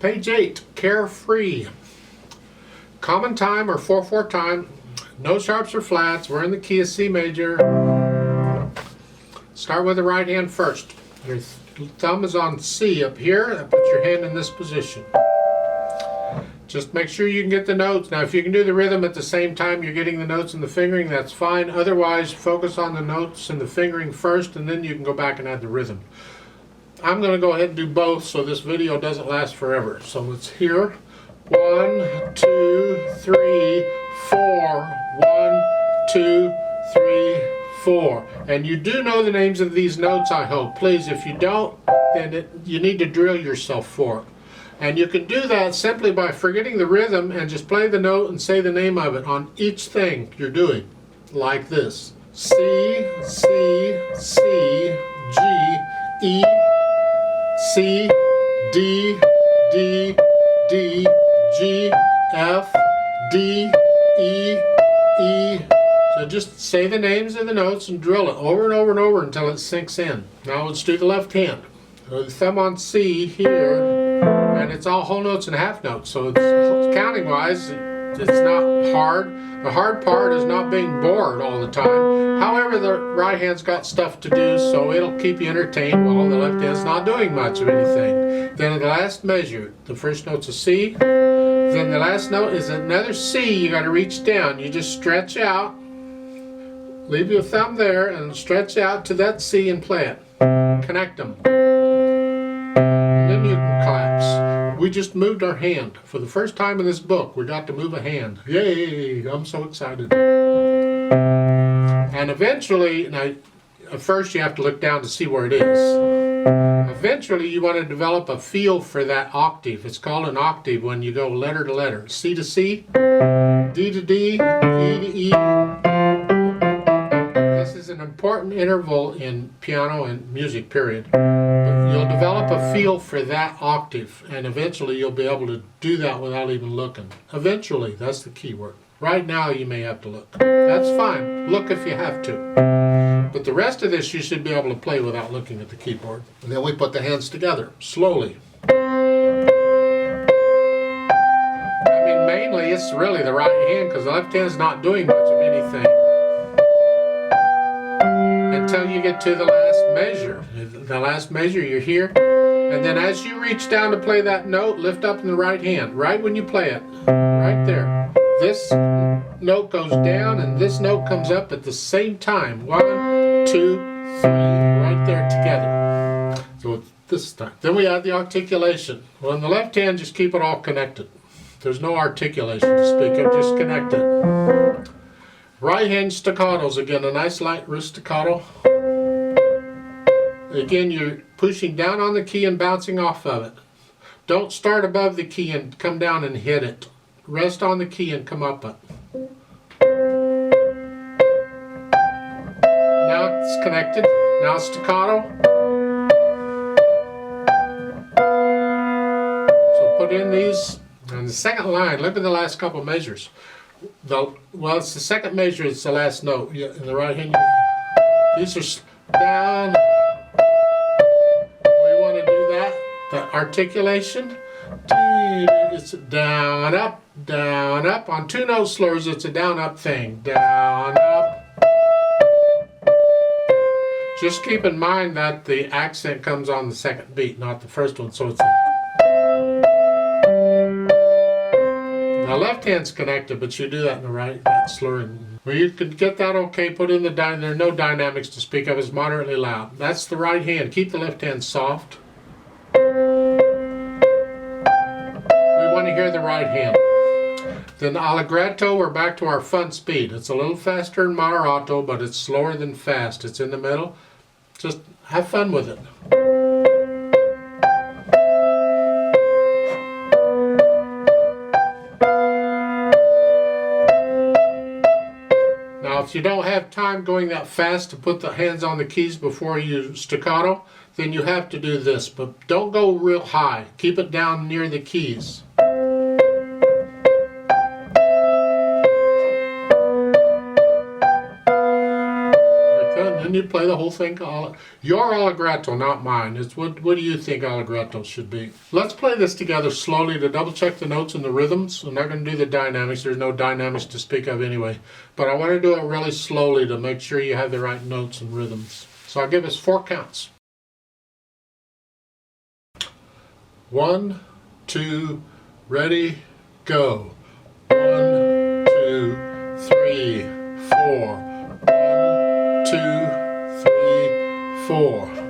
Page 8, Carefree. Common time or 4/4 time. No sharps or flats. We're in the key of C major. Start with the right hand first. Your thumb is on C up here, and put your hand in this position. Just make sure you can get the notes. Now if you can do the rhythm at the same time you're getting the notes and the fingering, that's fine. Otherwise, focus on the notes and the fingering first, and then you can go back and add the rhythm. I'm going to go ahead and do both so this video doesn't last forever. So it's here. 1, 2, 3, 4. 1, 2, 3, 4. And you do know the names of these notes, I hope. Please, if you don't, then you need to drill yourself for it. And you can do that simply by forgetting the rhythm and just play the note and say the name of it on each thing you're doing. Like this. C, C, C, G, E, C, D, D, D, G, F, D, E, E. So just say the names of the notes and drill it over and over and over until it sinks in. Now let's do the left hand. So the thumb on C here, and it's all whole notes and half notes. So it's counting wise, it's not hard. The hard part is not being bored all the time. However, the right hand's got stuff to do, so it'll keep you entertained while the left hand's not doing much of anything. Then the last measure, the first note's a C. Then the last note is another C. You got to reach down. You just stretch out. Leave your thumb there and stretch out to that C and play it. Connect them. And then you can collapse. We just moved our hand. For the first time in this book, we got to move a hand. Yay! I'm so excited. And eventually, now, at first you have to look down to see where it is. Eventually you want to develop a feel for that octave. It's called an octave when you go letter to letter. C to C, D to D, E to E. This is an important interval in piano and music, period. But you'll develop a feel for that octave, and eventually you'll be able to do that without even looking. Eventually, that's the key word. Right now you may have to look. That's fine. Look if you have to. But the rest of this you should be able to play without looking at the keyboard. And then we put the hands together, slowly. I mean, mainly it's really the right hand because the left hand's not doing much of anything. Until you get to the last measure. The last measure, you're here. And then as you reach down to play that note, lift up in the right hand. Right when you play it. Right there. This note goes down and this note comes up at the same time. 1, 2, 3, right there together. So it's this time. Then we add the articulation. Well, in the left hand, just keep it all connected. There's no articulation to speak of, just connect it. Right hand staccatos, again, a nice light wrist staccato. Again, you're pushing down on the key and bouncing off of it. Don't start above the key and come down and hit it. Rest on the key and come up it. Now it's connected. Now it's staccato. So put in these. And the second line, look at the last couple measures. Well, it's the second measure, it's the last note. In the right hand, these are down. We want to do that. The articulation. It's down, up. Down, up. On 2 note slurs, it's a down, up thing. Down, up. Just keep in mind that the accent comes on the second beat, not the first one. So it's the left hand's connected, but you do that in the right, that slurring. Well, you can get that okay. Put in the there are no dynamics to speak of. It's moderately loud. That's the right hand. Keep the left hand soft. We want to hear the right hand. Then allegretto, we're back to our fun speed. It's a little faster than moderato, but it's slower than fast. It's in the middle. Just have fun with it. Now, if you don't have time going that fast to put the hands on the keys before you staccato, then you have to do this. But don't go real high. Keep it down near the keys. then you play the whole thing. Your allegretto, not mine. It's what do you think allegretto should be? Let's play this together slowly to double check the notes and the rhythms. I'm not going to do the dynamics. There's no dynamics to speak of anyway. But I want to do it really slowly to make sure you have the right notes and rhythms. So I'll give us 4 counts. 1, 2, ready, go. 1, 2, 3, 4. 1, 2, 3, 4.